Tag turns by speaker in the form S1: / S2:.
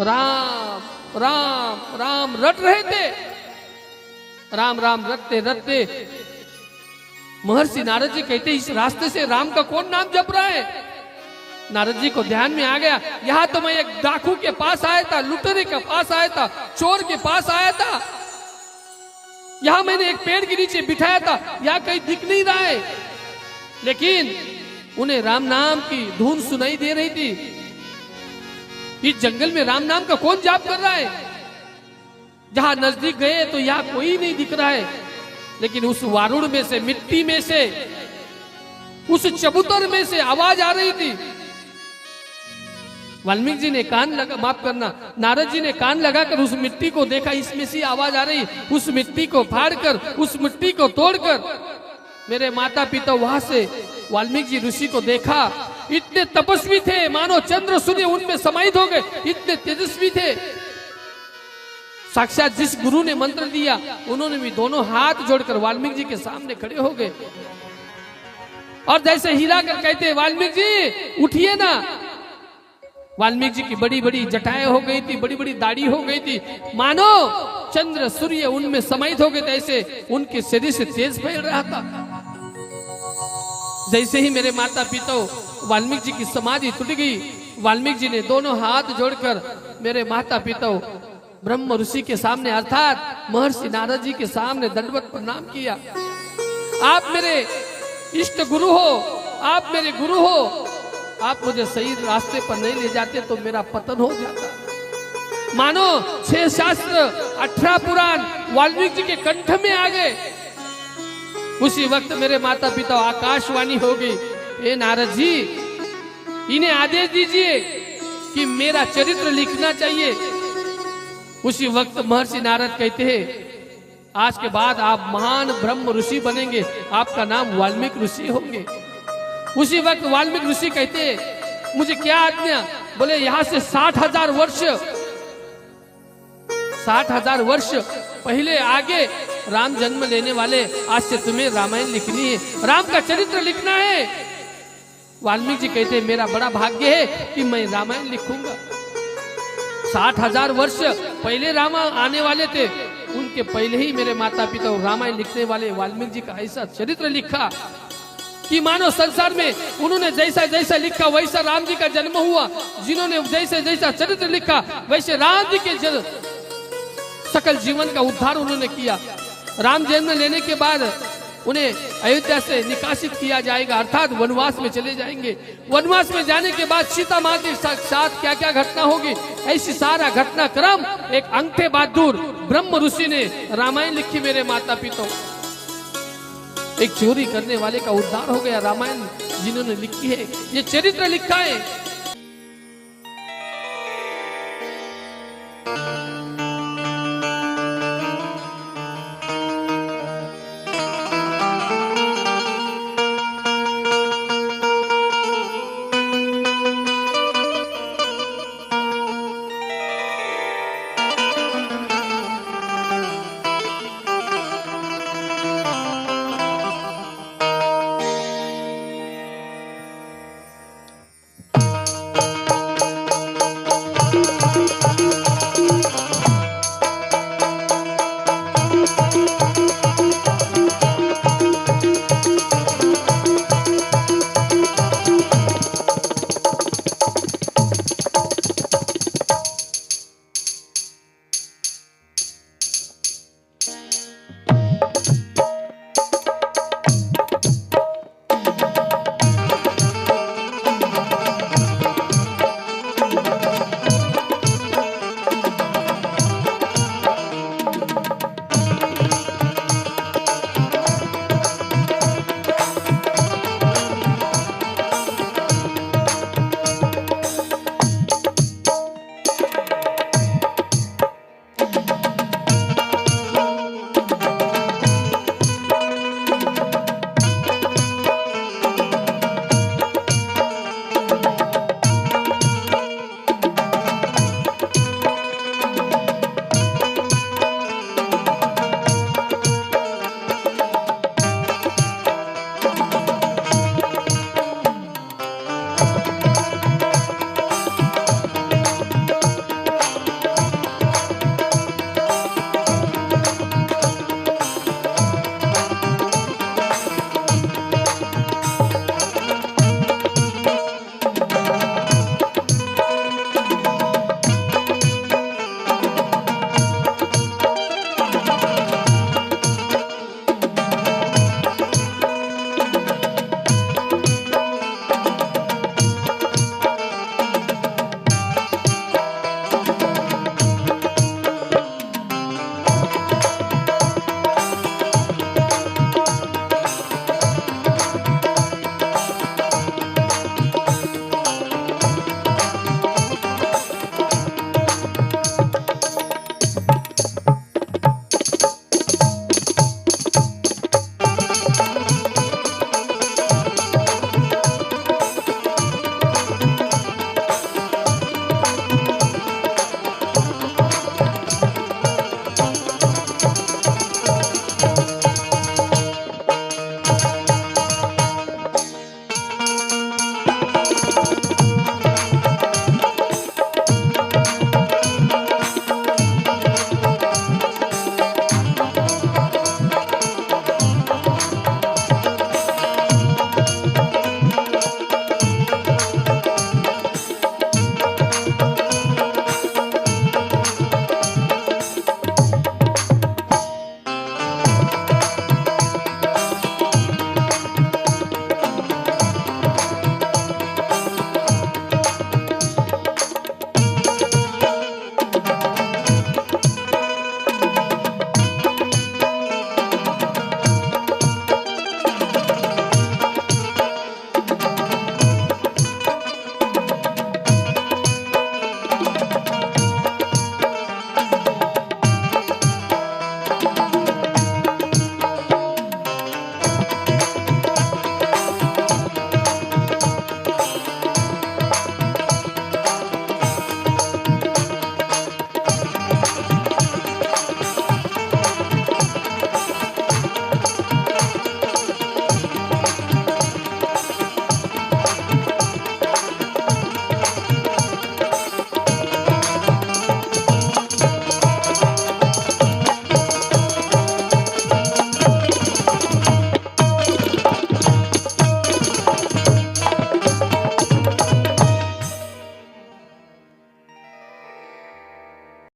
S1: राम राम राम रट रहे थे। राम राम रटते रटते महर्षि नारद जी कहते इस रास्ते से राम का कौन नाम जप रहा है। नारद जी को ध्यान में आ गया, यहां तो मैं एक डाकू के पास आया था, लुटेरे के पास आया था, चोर के पास आया था, यहां मैंने एक पेड़ के नीचे बिठाया था, यहां कहीं दिख नहीं रहा है। लेकिन उन्हें राम नाम की धुन सुनाई दे रही थी। इस जंगल में राम नाम का कौन जाप कर रहा है। जहां नजदीक गए तो यहां कोई नहीं दिख रहा है, लेकिन उस वारुण में से, मिट्टी में से, उस चबूतर में से आवाज आ रही थी। वाल्मीकि जी ने कान लगा, माफ करना, नारद जी ने कान लगाकर उस मिट्टी को देखा, इसमें से आवाज आ रही। उस मिट्टी को फाड़कर, उस मिट्टी को तोड़कर मेरे माता पिता वहां से वाल्मीकि जी ऋषि को देखा। इतने तपस्वी थे, मानो चंद्र सूर्य उनमें समाहित हो गए, इतने तेजस्वी थे। साक्षात जिस गुरु ने मंत्र दिया, उन्होंने भी दोनों हाथ जोड़कर वाल्मीकि जी के सामने खड़े हो गए और जैसे हिलाकर कहते, वाल्मीकि जी उठिए ना। वाल्मीकि जी की बड़ी बड़ी जटाएं हो गई थी, बड़ी बड़ी दाढ़ी हो गई थी, मानो चंद्र सूर्य उनमें समाहित हो गए थे। ऐसे उनके शरीर से तेज फैल रहा था। जैसे ही मेरे माता पिता वाल्मीकि जी की समाधि टूट गई, वाल्मीकि जी ने दोनों हाथ जोड़कर मेरे माता पिता ब्रह्म ऋषि के सामने अर्थात महर्षि नारद जी के सामने दंडवत प्रणाम किया। आप मेरे इष्ट गुरु हो, आप मेरे गुरु हो, आप मुझे सही रास्ते पर नहीं ले जाते तो मेरा पतन हो जाता। मानो 6 शास्त्र 18 पुराण वाल्मीकि जी के कंठ में आ गए। उसी वक्त मेरे माता पिता आकाशवाणी हो गई, हे नारद जी, इन्हें आदेश दीजिए कि मेरा चरित्र लिखना चाहिए। उसी वक्त महर्षि नारद कहते हैं, आज के बाद आप महान ब्रह्म ऋषि बनेंगे, आपका नाम वाल्मीकि ऋषि होंगे। उसी वक्त वाल्मीकि ऋषि कहते, मुझे क्या आज्ञा। बोले यहां से 60,000 वर्ष, 60,000 वर्ष पहले आगे राम जन्म लेने वाले, आज से तुम्हें रामायण लिखनी है, राम का चरित्र लिखना है। वाल्मीकि जी कहते, मेरा बड़ा भाग्य है कि मैं रामायण लिखूंगा। 60,000 वर्ष पहले राम आने वाले थे, उनके पहले ही मेरे माता पिता रामायण लिखने वाले वाल्मीकि जी का ऐसा चरित्र लिखा कि मानो संसार में उन्होंने जैसा जैसा लिखा वैसा राम जी का जन्म हुआ। जिन्होंने जैसे जैसा चरित्र लिखा वैसे राम जी के सकल जीवन का उद्धार उन्होंने किया। राम जन्म लेने के बाद उन्हें अयोध्या से निकासित किया जाएगा, अर्थात वनवास में चले जाएंगे। वनवास में जाने के बाद सीता माँ के साथ क्या क्या घटना होगी, ऐसी सारा घटनाक्रम एक अंगठे बहादुर ब्रह्म ऋषि ने रामायण लिखी। मेरे माता पिता, एक चोरी करने वाले का उद्धार हो गया, रामायण जिन्होंने लिखी है, ये चरित्र लिखा है।